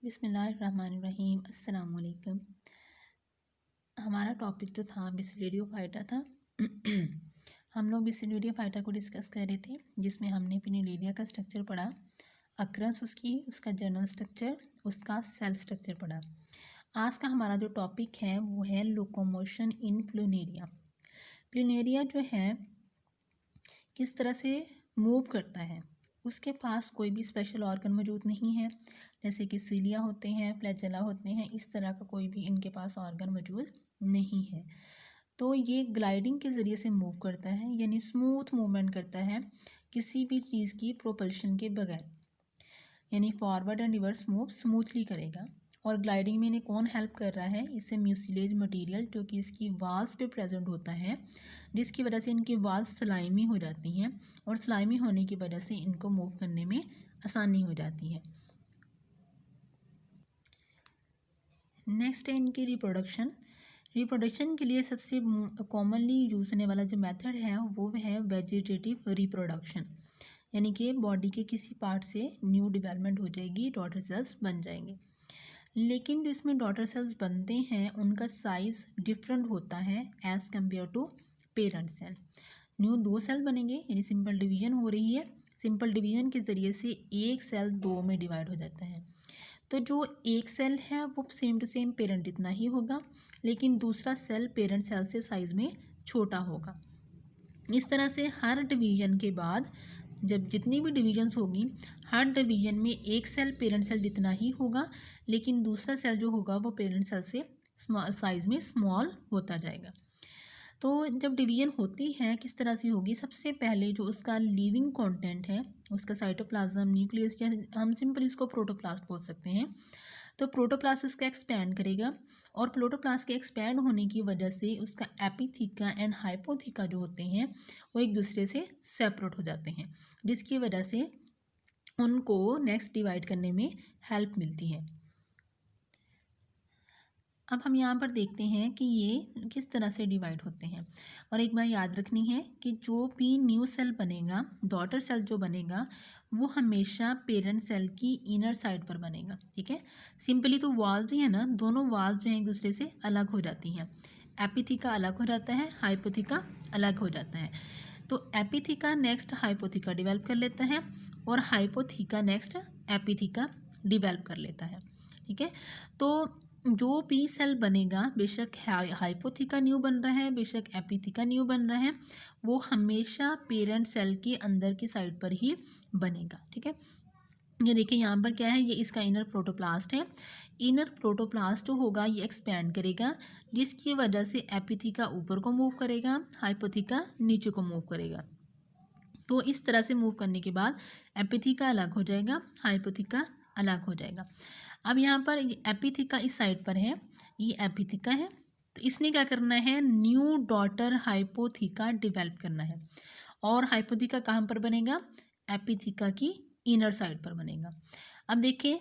बिस्मिल्लाहिर्रहमानिर्रहीम। अस्सलाम वालेकुम। हमारा टॉपिक जो था बिस्लेरियो फाइटा था। हम लोग बिस्लेरियो फाइटा को डिस्कस कर रहे थे, जिसमें हमने पिनीलेरिया का स्ट्रक्चर पढ़ा, अक्रंस उसकी, उसका जर्नल स्ट्रक्चर, उसका सेल स्ट्रक्चर पढ़ा। आज का हमारा जो टॉपिक है वो है लोकोमोशन इन प्लूनेरिया। प्लूनेरिया जो है किस तरह से मूव करता है। उसके पास कोई भी स्पेशल ऑर्गन मौजूद नहीं है, जैसे कि सीलिया होते हैं, फ्लैजेला होते हैं, इस तरह का कोई भी इनके पास ऑर्गन मौजूद नहीं है। तो ये ग्लाइडिंग के ज़रिए से मूव करता है, यानी स्मूथ मूवमेंट करता है किसी भी चीज़ की प्रोपल्शन के बगैर, यानी forward and reverse move smoothly करेगा। और ग्लाइडिंग में इन्हें कौन हेल्प कर रहा है, इससे म्यूसिलेज मटेरियल जो कि इसकी वाल्स पे प्रेजेंट होता है, जिसकी वजह से इनकी वाल्स स्लाइमी हो जाती हैं, और स्लाइमी होने की वजह से इनको मूव करने में आसानी हो जाती है। नेक्स्ट है इनकी रिप्रोडक्शन। रिप्रोडक्शन के लिए सबसे कॉमनली यूज होने वाला जो मेथड है वो है वेजिटेटिव रिप्रोडक्शन, यानी कि बॉडी के किसी पार्ट से न्यू डेवलपमेंट हो जाएगी, डॉटर सेल्स बन जाएंगे। लेकिन जो इसमें डॉटर सेल्स बनते हैं उनका साइज़ डिफरेंट होता है as compared to parent cell. New 2 cell बनेंगे, यानी सिंपल डिवीजन हो रही है। सिंपल डिवीजन के ज़रिए से एक सेल 2 में डिवाइड हो जाता है। तो जो एक सेल है वो सेम टू सेम पेरेंट इतना ही होगा, लेकिन दूसरा सेल पेरेंट सेल से साइज़ में छोटा होगा। इस तरह से हर डिवीजन के बाद जब जितनी भी डिवीजन्स होगी, हर डिवीजन में एक सेल पेरेंट सेल जितना ही होगा, लेकिन दूसरा सेल जो होगा वो पेरेंट सेल से साइज़ में स्मॉल होता जाएगा। तो जब डिवीजन होती है किस तरह से होगी, सबसे पहले जो उसका लिविंग कंटेंट है, उसका साइटोप्लाज्म, न्यूक्लियस, या हम सिंपल इसको प्रोटोप्लास्ट बोल सकते हैं। तो प्रोटोप्लास्ट उसका एक्सपैंड करेगा, और प्रोटोप्लास्ट के एक्सपैंड होने की वजह से उसका एपिथीका एंड हाइपोथीका जो होते हैं वो एक दूसरे से सेपरेट हो जाते हैं, जिसकी वजह से उनको नेक्स्ट डिवाइड करने में हेल्प मिलती है। अब हम यहाँ पर देखते हैं कि ये किस तरह से डिवाइड होते हैं। और एक बात याद रखनी है कि जो भी न्यू सेल बनेगा, डॉटर सेल जो बनेगा, वो हमेशा पेरेंट सेल की इनर साइड पर बनेगा। ठीक है, सिंपली तो वाल्स ही है ना, दोनों वाल्स जो हैं एक दूसरे से अलग हो जाती हैं। एपिथीका अलग हो जाता है, हाइपोथीका अलग हो जाता है। तो एपिथीका नेक्स्ट हाइपोथीका डिवेल्प कर लेता है, और हाइपोथीका नेक्स्ट एपिथीका डिवेल्प कर लेता है। ठीक है, तो जो भी सेल बनेगा, बेशक हाइपोथीका न्यू बन रहा है, बेशक एपिथीका न्यू बन रहा है, वो हमेशा पेरेंट सेल के अंदर की साइड पर ही बनेगा। ठीक है, ये देखिए यहाँ पर क्या है, ये इसका इनर प्रोटोप्लास्ट है। इनर प्रोटोप्लास्ट जो होगा ये एक्सपैंड करेगा, जिसकी वजह से एपिथीका ऊपर को मूव करेगा, हाइपोथीका नीचे को मूव करेगा। तो इस तरह से मूव करने के बाद एपिथीका अलग हो जाएगा, हाइपोथीका अलग हो जाएगा। अब यहाँ पर एपिथीका इस साइड पर है, ये एपिथीका है, तो इसने क्या करना है, न्यू डॉटर हाइपोथीका डिवेल्प करना है। और हाइपोथीका कहाँ पर बनेगा, एपिथीका की इनर साइड पर बनेगा। अब देखिए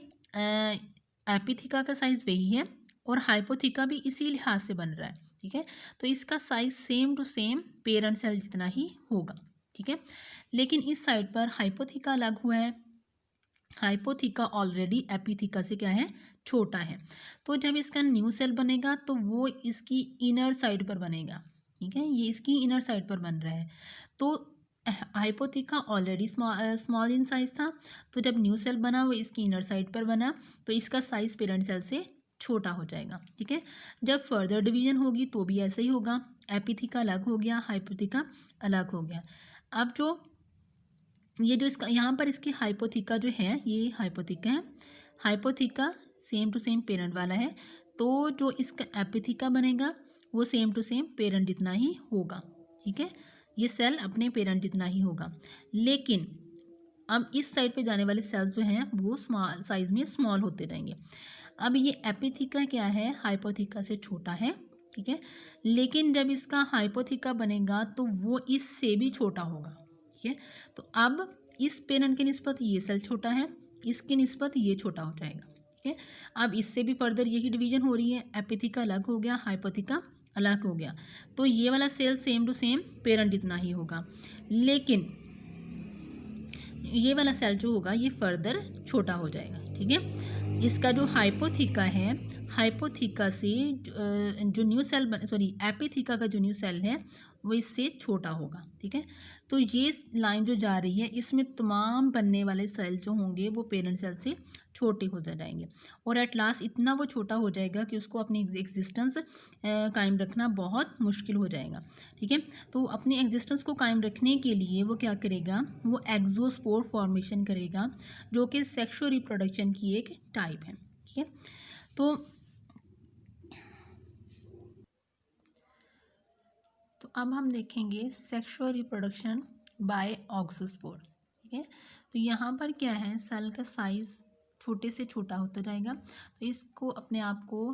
एपिथीका का साइज़ वही है, और हाइपोथीका भी इसी लिहाज से बन रहा है। ठीक है, तो इसका size same to same parent cell जितना ही होगा। ठीक है, लेकिन इस साइड पर हाइपोथीका अलग हुआ है, हाइपोथीका ऑलरेडी एपिथीका से क्या है, छोटा है। तो जब इसका न्यू सेल बनेगा तो वो इसकी इनर साइड पर बनेगा। ठीक है, ये इसकी इनर साइड पर बन रहा है। तो हाइपोथीका ऑलरेडी स्मॉल इन साइज था, तो जब न्यू सेल बना वो इसकी इनर साइड पर बना, तो इसका साइज पेरेंट सेल से छोटा हो जाएगा। ठीक है, जब फर्दर डिवीजन होगी तो भी ऐसा ही होगा, एपिथीका अलग हो गया, हाइपोथीका अलग हो गया। अब जो ये जो इसका यहाँ पर इसकी हाइपोथीका जो है, ये हाइपोथीका है, हाइपोथीका सेम टू सेम पेरेंट वाला है, तो जो इसका एपिथीका बनेगा वो सेम टू सेम पेरेंट इतना ही होगा। ठीक है, ये सेल अपने पेरेंट इतना ही होगा, लेकिन अब इस साइड पे जाने वाले सेल्स जो हैं वो स्मॉल साइज में स्मॉल होते रहेंगे। अब ये एपिथीका क्या है, हाइपोथीका से छोटा है। ठीक है, लेकिन जब इसका हाइपोथीका बनेगा तो वो इससे भी छोटा होगा। ठीक है, तो अब इस पेरेंट की निस्बत ये सेल छोटा है, इसकी निस्बत ये छोटा हो जाएगा। ठीक है, अब इससे भी फर्दर यही डिवीजन हो रही है, एपिथीका अलग हो गया, हाइपोथीका अलग हो गया, तो ये वाला cell same to same parent इतना ही होगा, लेकिन ये वाला सेल जो होगा ये फर्दर छोटा हो जाएगा। ठीक है। इसका जो हाइपोथीका है, हाइपोथीका से जो न्यू सेल सॉरी एपिथीका का जो न्यू सेल है वो इससे छोटा होगा। ठीक है, तो ये लाइन जो जा रही है इसमें तमाम बनने वाले सेल जो होंगे वो पेरेंट सेल से छोटे होते जाएंगे और एट लास्ट इतना वो छोटा हो जाएगा कि उसको अपनी एग्जिस्टेंस कायम रखना बहुत मुश्किल हो जाएगा। ठीक है, तो अपनी एग्जिस्टेंस को कायम रखने के लिए वो क्या करेगा, वो एक्सोस्पोर फॉर्मेशन करेगा जो कि सेक्सुअल रिप्रोडक्शन की एक टाइप है। ठीक है, तो अब हम देखेंगे सेक्सुअल रिप्रोडक्शन बाय ऑक्सोस्पोर। ठीक है, तो यहाँ पर क्या है, सेल का साइज़ छोटे से छोटा होता जाएगा, तो इसको अपने आप को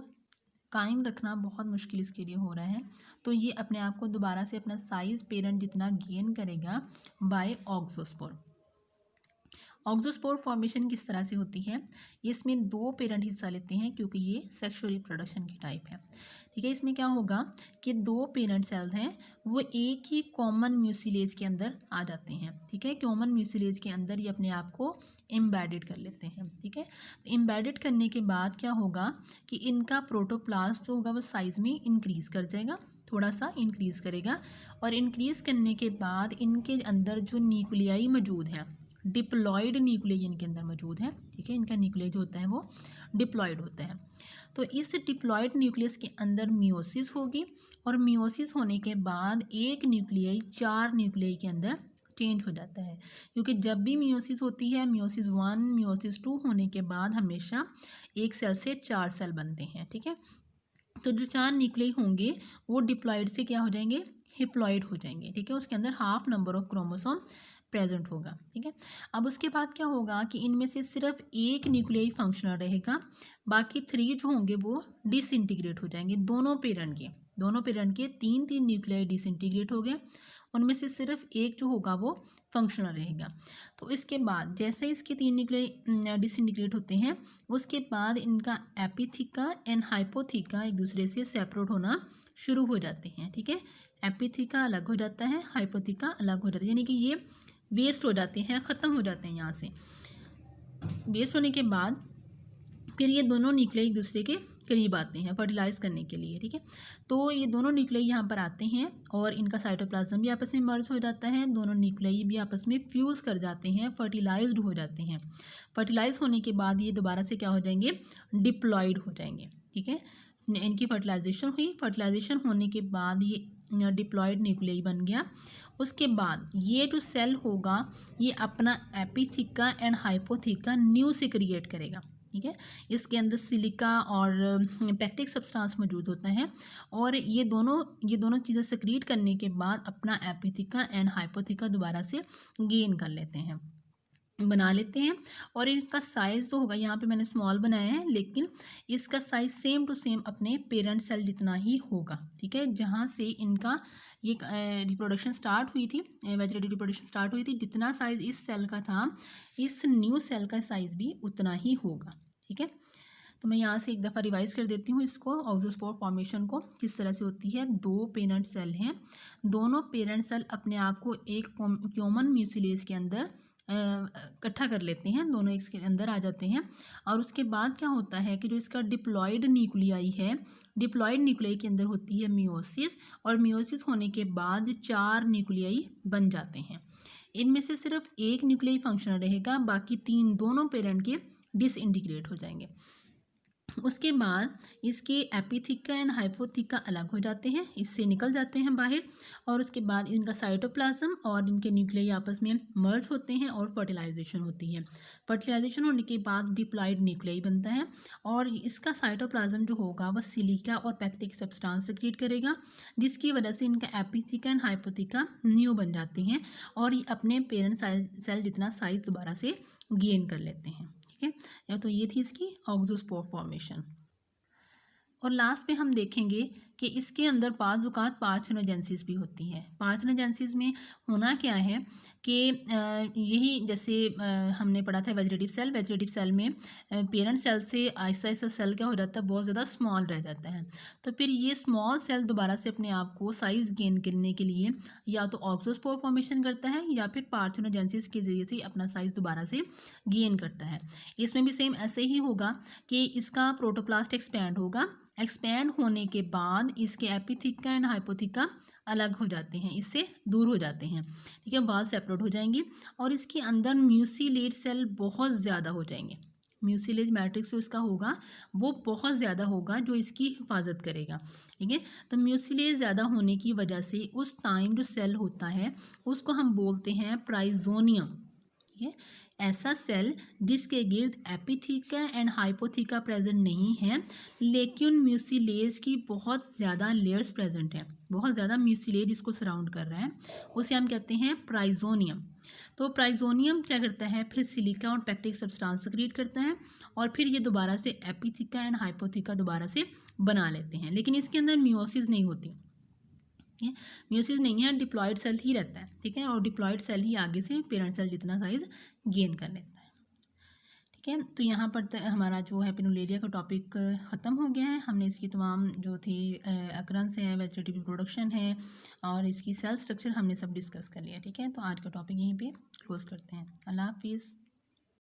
कायम रखना बहुत मुश्किल इसके लिए हो रहा है। तो ये अपने आप को दोबारा से अपना साइज़ पेरेंट जितना गेन करेगा बाय ऑक्सोस्पोर। ऑक्सोस्पोर फॉर्मेशन किस तरह से होती है, इसमें दो पेरेंट हिस्सा लेते हैं क्योंकि ये सेक्सुअल रिप्रोडक्शन की टाइप है। ठीक है, इसमें क्या होगा कि दो पेरेंट सेल्स हैं वो एक ही कॉमन म्यूसिलेज के अंदर आ जाते हैं। ठीक है, कॉमन म्यूसिलेज के अंदर ये अपने आप को एम्बेडेड कर लेते हैं। ठीक है, तो एम्बेडेड करने के बाद क्या होगा कि इनका प्रोटोप्लास्ट जो होगा वो साइज़ में इंक्रीज़ कर जाएगा, थोड़ा सा इंक्रीज़ करेगा और इंक्रीज़ करने के बाद इनके अंदर जो न्यूक्लियाई मौजूद हैं, डिप्लॉयड न्यूक्लियस इनके अंदर मौजूद है। ठीक है, इनका न्यूक्लियस जो होता है वो डिप्लॉयड होता है। तो इस डिप्लॉयड न्यूक्लियस के अंदर मियोसिस होगी और मियोसिस होने के बाद एक न्यूक्लियई 4 न्यूक्लियई के अंदर चेंज हो जाता है, क्योंकि जब भी मियोसिस होती है, मियोसिस 1 मियोसिस 2 होने के बाद हमेशा एक सेल से 4 सेल बनते हैं। ठीक है, तो जो 4 न्यूक्लियई होंगे वो डिप्लॉयड से क्या हो जाएंगे, हिप्लॉयड हो जाएंगे। ठीक है, उसके अंदर half number of chromosome present होगा। ठीक है, अब उसके बाद क्या होगा कि इनमें से सिर्फ एक न्यूक्लियई फंक्शनल रहेगा, बाकी 3 जो होंगे वो डिसइंटीग्रेट हो जाएंगे। दोनों पेरेंट के 3 न्यूक्लियई डिसइंटीग्रेट हो गए, उनमें से सिर्फ एक जो होगा वो फंक्शनल रहेगा। तो इसके बाद जैसे इसके 3 न्यूक्लियई डिसइंटीग्रेट होते हैं, उसके बाद इनका एपिथीका एंड हाइपोथीका एक दूसरे से सेपरेट होना शुरू हो जाते हैं। ठीक है, एपिथीका अलग हो जाता है, हाइपोथीका अलग हो जाता है, यानी कि ये वेस्ट हो जाते हैं, ख़त्म हो जाते हैं। यहाँ से वेस्ट होने के बाद फिर ये दोनों न्यूक्लियई एक दूसरे के करीब आते हैं फर्टिलाइज करने के लिए। ठीक है, तो ये दोनों न्यूक्लियई यहाँ पर आते हैं और इनका साइटोप्लाज्म भी आपस में मर्ज हो जाता है, दोनों न्यूक्लियई भी आपस में फ्यूज़ कर जाते हैं, फर्टिलाइज्ड हो जाते हैं। फर्टिलाइज होने के बाद ये दोबारा से क्या हो जाएंगे, डिप्लॉयड हो जाएंगे। ठीक है, इनकी फर्टिलाइजेशन हुई, फर्टिलाइजेशन होने के बाद ये डिप्लॉयड न्यूक्लियई बन गया। उसके बाद ये जो सेल होगा ये अपना एपिथीका एंड हाइपोथीका न्यू से क्रिएट करेगा। ठीक है, इसके अंदर सिलिका और पैक्टिक सब्सटेंस मौजूद होता है और ये दोनों चीज़ें सक्रीट करने के बाद अपना एपिथीका एंड हाइपोथीका दोबारा से गेन कर लेते हैं, बना लेते हैं। और इनका साइज़ जो होगा, यहाँ पे मैंने स्मॉल बनाया है, लेकिन इसका साइज़ सेम टू सेम अपने पेरेंट सेल जितना ही होगा। ठीक है, जहाँ से इनका ये रिप्रोडक्शन स्टार्ट हुई थी, वेजिटेटिव रिप्रोडक्शन स्टार्ट हुई थी, जितना साइज़ इस सेल का था इस न्यू सेल का साइज़ भी उतना ही होगा। ठीक है, तो मैं यहाँ से एक दफ़ा रिवाइज़ कर देती हूँ इसको, ऑक्सोस्पोर फॉर्मेशन को किस तरह से होती है। दो पेरेंट सेल हैं, दोनों पेरेंट सेल अपने आप को एक कॉमन म्यूसिलेज के अंदर इकट्ठा कर लेते हैं, दोनों इसके अंदर आ जाते हैं और उसके बाद क्या होता है कि जो इसका डिप्लॉयड न्यूक्लियाई है, डिप्लॉयड न्यूक्लियाई के अंदर होती है मियोसिस और मियोसिस होने के बाद 4 न्यूक्लियाई बन जाते हैं। इनमें से सिर्फ एक न्यूक्लियाई फंक्शनल रहेगा, बाकी 3 दोनों पेरेंट के डिसइंटीग्रेट हो जाएंगे। उसके बाद इसके एपिथीका एंड हाइपोथीका अलग हो जाते हैं, इससे निकल जाते हैं बाहर और उसके बाद इनका साइटोप्लाज्म और इनके न्यूक्लियाई आपस में मर्ज होते हैं और फर्टिलाइजेशन होती है। फर्टिलाइजेशन होने के बाद डिप्लॉयड न्यूक्लियाई बनता है और इसका साइटोप्लाज्म जो होगा वह सिलिका और पैक्टिक सब्सटेंस सेक्रेट करेगा, जिसकी वजह से इनका एपिथीका एंड हाइपोथीका न्यू बन जाते हैं और ये अपने पेरेंट सेल जितना साइज दोबारा से गेन कर लेते हैं। ठीक है, तो ये थी इसकी ऑक्सोस्पोर फॉर्मेशन। और लास्ट में हम देखेंगे कि इसके अंदर बाज़ औक़ात पार्थेनोजेनेसिस भी होती है। पार्थेनोजेनेसिस में होना क्या है कि यही जैसे हमने पढ़ा था वेजिटेटिव सेल में पेरेंट सेल से आहिस्ता आहिस्ता सेल क्या हो जाता है, बहुत ज़्यादा स्मॉल रह जाता है। तो फिर ये स्मॉल सेल दोबारा से अपने आप को साइज़ गेन करने के लिए या तो ऑक्सोस्पोर फॉर्मेशन करता है या फिर पार्थेनोजेनेसिस के ज़रिए से अपना साइज़ दोबारा से गेन करता है। इसमें भी सेम ऐसे ही होगा कि इसका प्रोटोप्लास्ट एक्सपैंड होगा, एक्सपैंड होने के बाद इसके एपिथीका एंड हाइपोथीका अलग हो जाते हैं, इससे दूर हो जाते हैं, ठीक है, वॉल सेपरेट हो जाएंगी और इसके अंदर म्यूसिलेज सेल बहुत ज़्यादा हो जाएंगे। म्यूसिलेज मैट्रिक्स जो इसका होगा वो बहुत ज़्यादा होगा जो इसकी हिफाजत करेगा, ठीक है। तो म्यूसिलेज ज़्यादा होने की वजह से उस टाइम जो सेल होता है उसको हम बोलते हैं प्राइजोनियम, ठीक है। ऐसा सेल जिसके गिर्द एपिथीका एंड हाइपोथीका प्रेजेंट नहीं है लेकिन म्यूसिलेज की बहुत ज़्यादा लेयर्स प्रेजेंट हैं, बहुत ज़्यादा म्यूसिलेज इसको सराउंड कर रहा है, उसे हम कहते हैं प्राइजोनियम। तो प्राइजोनियम क्या करता है, फिर सिलिका और पैक्टिक सब्सटेंस सक्रिएट करता है और फिर ये दोबारा से एपिथीका एंड हाइपोथीका दोबारा से बना लेते हैं, लेकिन इसके अंदर मियोसिस नहीं होती, ठीक है, मियोसिस नहीं है, डिप्लॉयड सेल ही रहता है, ठीक है, और डिप्लॉयड सेल ही आगे से पेरेंट सेल जितना साइज गेन कर लेता है, ठीक है। तो यहाँ पर हमारा जो है पिनुलेरिया का टॉपिक ख़त्म हो गया है। हमने इसकी तमाम जो थी अक्रंस है, वेजिटेटिव रिप्रोडक्शन है और इसकी सेल स्ट्रक्चर हमने सब डिस्कस कर लिया, ठीक है। तो आज का टॉपिक यहीं पे क्लोज करते हैं। अल्लाह हाफिज़।